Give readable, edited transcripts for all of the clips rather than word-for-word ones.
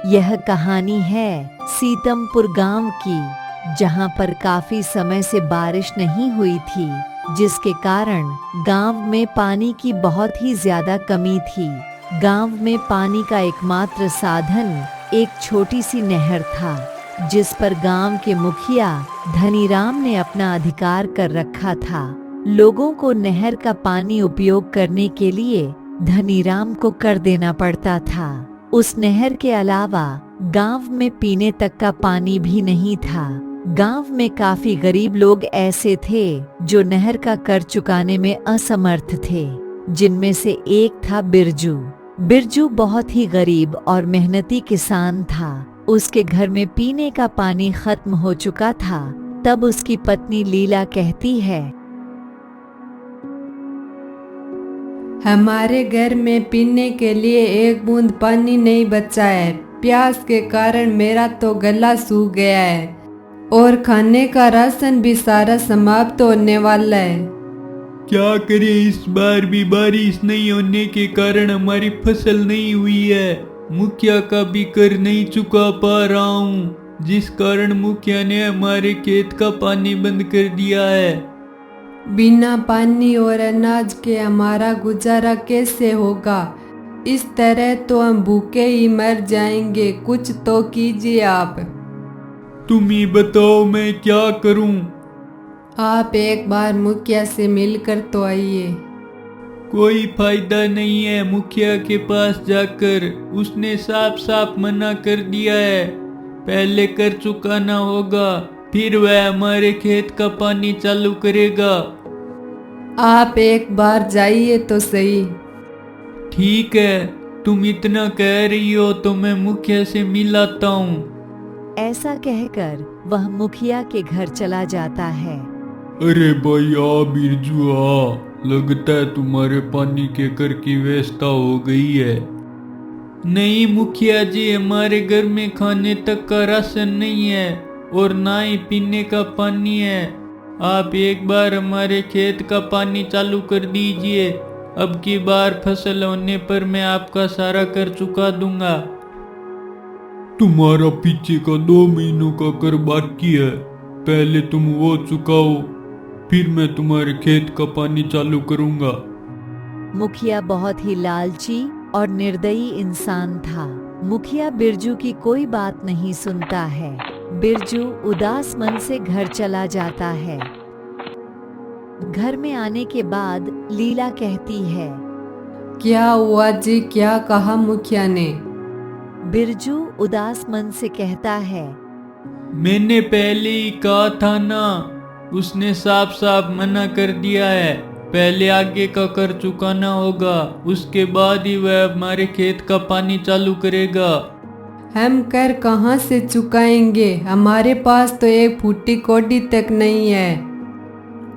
यह कहानी है सीतमपुर गांव की, जहां पर काफी समय से बारिश नहीं हुई थी, जिसके कारण गांव में पानी की बहुत ही ज्यादा कमी थी। गांव में पानी का एकमात्र साधन एक छोटी सी नहर था, जिस पर गांव के मुखिया धनीराम ने अपना अधिकार कर रखा था। लोगों को नहर का पानी उपयोग करने के लिए धनीराम को कर देना पड़ता था। उस नहर के अलावा गांव में पीने तक का पानी भी नहीं था। गांव में काफी गरीब लोग ऐसे थे जो नहर का कर चुकाने में असमर्थ थे, जिनमें से एक था बिरजू। बिरजू बहुत ही गरीब और मेहनती किसान था। उसके घर में पीने का पानी खत्म हो चुका था। तब उसकी पत्नी लीला कहती है, हमारे घर में पीने के लिए एक बूंद पानी नहीं बचा है। प्यास के कारण मेरा तो गला सूख गया है और खाने का राशन भी सारा समाप्त होने वाला है। क्या करें, इस बार भी बारिश नहीं होने के कारण हमारी फसल नहीं हुई है। मुखिया का भी कर नहीं चुका पा रहा हूँ, जिस कारण मुखिया ने हमारे खेत का पानी बंद कर दिया है। बिना पानी और अनाज के हमारा गुजारा कैसे होगा? इस तरह तो हम भूखे ही मर जाएंगे। कुछ तो कीजिए आप। तुम ही बताओ मैं क्या करूं? आप एक बार मुखिया से मिलकर तो आइए। कोई फायदा नहीं है मुखिया के पास जाकर। उसने साफ साफ मना कर दिया है, पहले कर चुकाना होगा, फिर वह हमारे खेत का पानी चालू करेगा। आप एक बार जाइए तो सही। ठीक है, तुम इतना कह रही हो तो मैं मुखिया से मिलाता हूँ। ऐसा कहकर वह मुखिया के घर चला जाता है। अरे भाई आ बिरजू आ, लगता है तुम्हारे पानी के कर की व्यवस्था हो गई है। नहीं मुखिया जी, हमारे घर में खाने तक का राशन नहीं है और ना ही पीने का पानी है। आप एक बार हमारे खेत का पानी चालू कर दीजिए। अब की बार फसल होने पर मैं आपका सारा कर चुका दूंगा। तुम्हारा पीछे का 2 महीनों का कर बाकी है, पहले तुम वो चुकाओ, फिर मैं तुम्हारे खेत का पानी चालू करूंगा। मुखिया बहुत ही लालची और निर्दयी इंसान था। मुखिया बिरजू की कोई बात नहीं सुनता है। बिरजू उदास मन से घर चला जाता है। घर में आने के बाद लीला कहती है, क्या हुआ जी? क्या कहा मुखिया ने? बिरजू उदास मन से कहता है, मैंने पहले ही कहा था ना, उसने साफ साफ मना कर दिया है। पहले आगे का कर चुकाना होगा, उसके बाद ही वह हमारे खेत का पानी चालू करेगा। हम कर कहाँ से चुकाएंगे? हमारे पास तो एक फूटी कौड़ी तक नहीं है।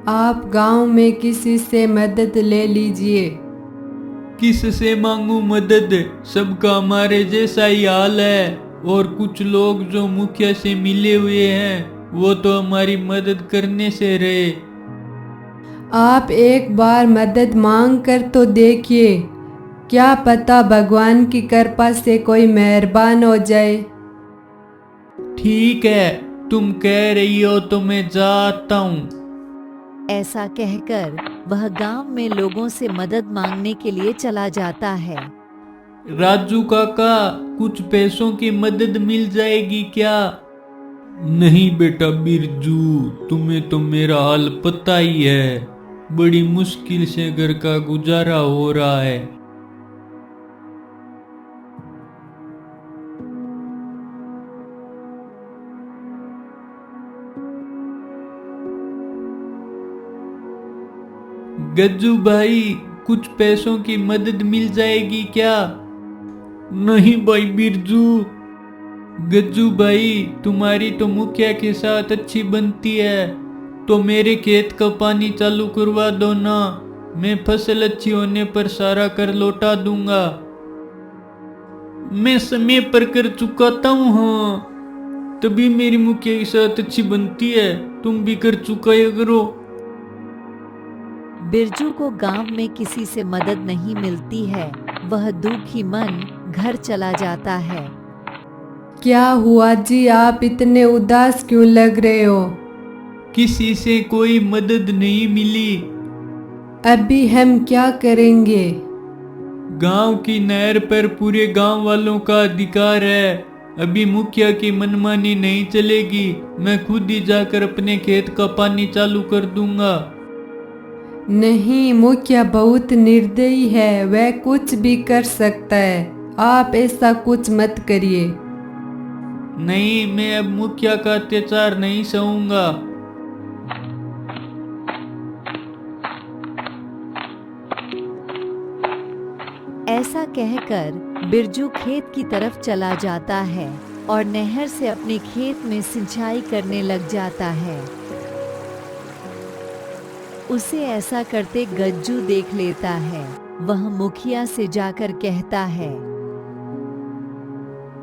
आप गांव में किसी से मदद ले लीजिए। किससे मांगू मदद? सबका हमारे जैसा ही हाल है। और कुछ लोग जो मुखिया से मिले हुए हैं वो तो हमारी मदद करने से रहे। आप एक बार मदद मांग कर तो देखिए, क्या पता भगवान की कृपा से कोई मेहरबान हो जाए। ठीक है, तुम कह रही हो तो मैं जाता हूँ। ऐसा कहकर वह गांव में लोगों से मदद मांगने के लिए चला जाता है। राजू काका, कुछ पैसों की मदद मिल जाएगी क्या? नहीं बेटा बिरजू, तुम्हें तो मेरा हाल पता ही है। बड़ी मुश्किल से घर का गुजारा हो रहा है। गज्जू भाई, कुछ पैसों की मदद मिल जाएगी क्या? नहीं भाई बिरजू। गज्जू भाई, तुम्हारी तो मुखिया के साथ अच्छी बनती है, तो मेरे खेत का पानी चालू करवा दो ना। मैं फसल अच्छी होने पर सारा कर लौटा दूंगा। मैं समय पर कर चुकाता हूँ, हाँ, तभी मेरी मुखिया के साथ अच्छी बनती है। तुम भी कर चुकाया करो। बिरजू को गांव में किसी से मदद नहीं मिलती है। वह दुखी मन घर चला जाता है। क्या हुआ जी, आप इतने उदास क्यों लग रहे हो? किसी से कोई मदद नहीं मिली। अभी हम क्या करेंगे? गांव की नहर पर पूरे गांव वालों का अधिकार है। अभी मुखिया की मनमानी नहीं चलेगी। मैं खुद ही जाकर अपने खेत का पानी चालू कर दूंगा। नहीं, मुखिया बहुत निर्दयी है, वह कुछ भी कर सकता है। आप ऐसा कुछ मत करिए। नहीं, मैं अब मुखिया का अत्याचार नहीं सहूंगा। ऐसा कहकर बिरजू खेत की तरफ चला जाता है और नहर से अपने खेत में सिंचाई करने लग जाता है। उसे ऐसा करते गज्जू देख लेता है। वह मुखिया से जाकर कहता है,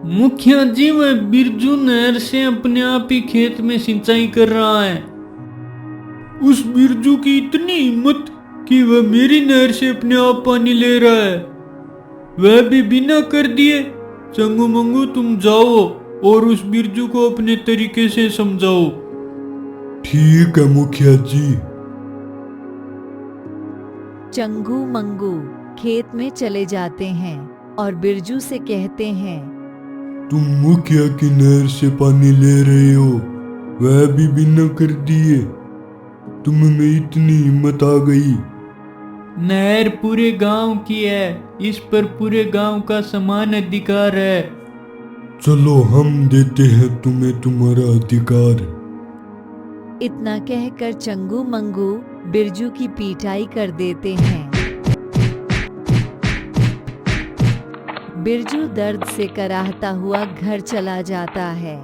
मुखिया जी, वह बिरजू नहर से अपने आप ही खेत में सिंचाई कर रहा है। उस बिरजू की इतनी हिम्मत कि वह मेरी नहर से अपने आप पानी ले रहा है, वह भी बिना कर दिए। चंगू मंगू, तुम जाओ और उस बिरजू को अपने तरीके से समझाओ। ठीक है मुखिया जी। चंगू मंगू खेत में चले जाते हैं और बिरजू से कहते हैं, तुम मुखिया की नहर से पानी ले रहे हो, वह भी बिना कर दिए। तुम में इतनी हिम्मत आ गई। नहर पूरे गांव की है, इस पर पूरे गांव का समान अधिकार है। चलो हम देते हैं तुम्हें तुम्हारा अधिकार। इतना कहकर चंगू मंगू बिरजू की पिटाई कर देते हैं। बिरजू दर्द से कराहता हुआ घर चला जाता है।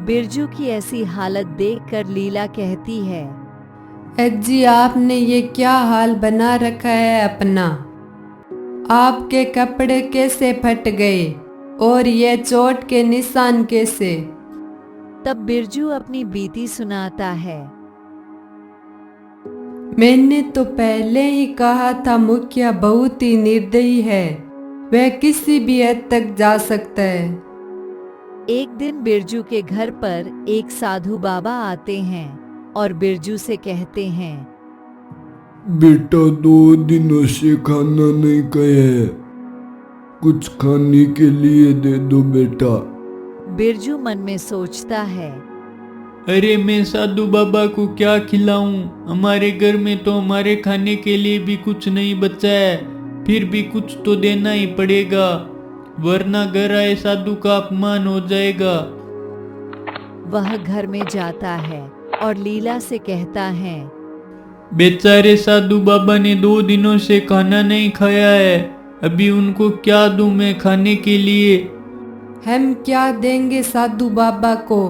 बिरजू की ऐसी हालत देखकर लीला कहती है, अज्जी, आपने ये क्या हाल बना रखा है अपना? आपके कपड़े कैसे फट गए और ये चोट के निशान कैसे? तब बिरजू अपनी बीती सुनाता है। मैंने तो पहले ही कहा था, मुखिया बहुत ही निर्दयी है, वह किसी भी हद तक जा सकता है। एक दिन बिरजू के घर पर एक साधु बाबा आते हैं और बिरजू से कहते हैं, बेटा 2 दिनों से खाना नहीं खाया है, कुछ खाने के लिए दे दो बेटा। बिरजू मन में सोचता है, अरे मैं साधु बाबा को क्या खिलाऊं? हमारे घर में तो हमारे खाने के लिए भी कुछ नहीं बचा है, फिर भी कुछ तो देना ही पड़ेगा, वरना घर आए साधु का अपमान हो जाएगा। वह घर में जाता है और लीला से कहता है, बेचारे साधु बाबा ने 2 दिनों से खाना नहीं खाया है, अभी उनको क्या दूं मैं खाने के लिए? हम क्या देंगे साधु बाबा को,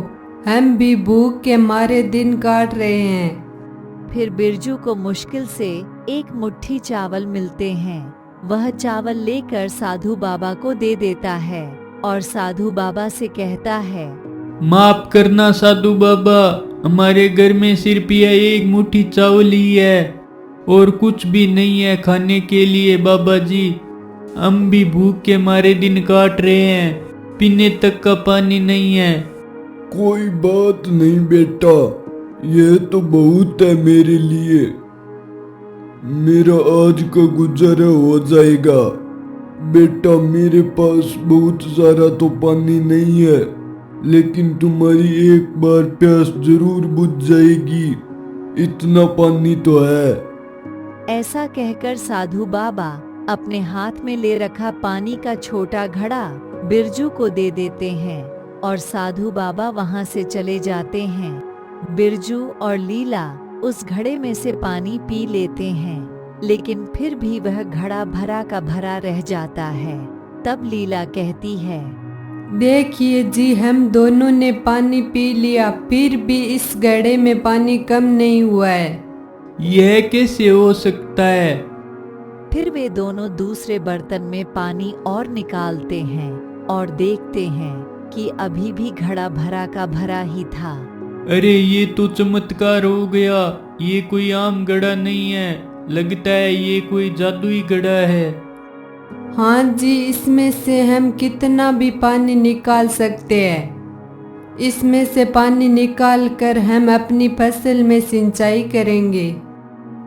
हम भी भूख के मारे दिन काट रहे हैं। फिर बिरजू को मुश्किल से एक मुट्ठी चावल मिलते हैं। वह चावल लेकर साधु बाबा को दे देता है और साधु बाबा से कहता है, माफ करना साधु बाबा, हमारे घर में सिर्फ यह एक मुट्ठी चावल ही है और कुछ भी नहीं है खाने के लिए। बाबा जी, हम भी भूख के मारे दिन काट रहे हैं, पीने तक का पानी नहीं है। कोई बात नहीं बेटा, यह तो बहुत है मेरे लिए, मेरा आज का गुजारा हो जाएगा। बेटा मेरे पास बहुत सारा तो पानी नहीं है, लेकिन तुम्हारी एक बार प्यास जरूर बुझ जाएगी, इतना पानी तो है। ऐसा कहकर साधु बाबा अपने हाथ में ले रखा पानी का छोटा घड़ा बिरजू को दे देते हैं और साधु बाबा वहां से चले जाते हैं। बिरजू और लीला उस घड़े में से पानी पी लेते हैं, लेकिन फिर भी वह घड़ा भरा का भरा रह जाता है। तब लीला कहती है, देखिए जी, हम दोनों ने पानी पी लिया, फिर भी इस घड़े में पानी कम नहीं हुआ है। यह कैसे हो सकता है? फिर वे दोनों दूसरे बर्तन में पानी और निकालते हैं और देखते हैं कि अभी भी घड़ा भरा का भरा ही था। अरे ये तो चमत्कार हो गया, ये कोई आम घड़ा नहीं है, लगता है ये कोई जादुई घड़ा है। हाँ जी, इसमें से हम कितना भी पानी निकाल सकते हैं। इसमें से पानी निकाल कर हम अपनी फसल में सिंचाई करेंगे।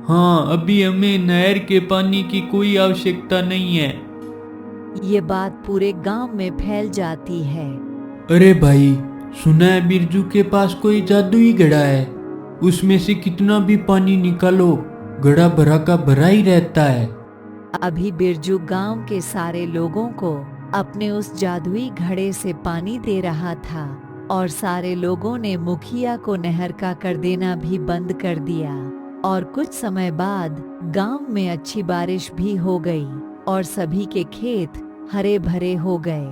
हाँ, अभी हमें नहर के पानी की कोई आवश्यकता नहीं है। ये बात पूरे गांव में फैल जाती है। अरे भाई, सुना है बिरजू के पास कोई जादुई घड़ा है, उसमें से कितना भी पानी निकालो घड़ा भरा का भरा ही रहता है। अभी बिरजू गांव के सारे लोगों को अपने उस जादुई घड़े से पानी दे रहा था और सारे लोगों ने मुखिया को नहर का कर देना भी बंद कर दिया। और कुछ समय बाद गांव में अच्छी बारिश भी हो गई और सभी के खेत हरे भरे हो गए।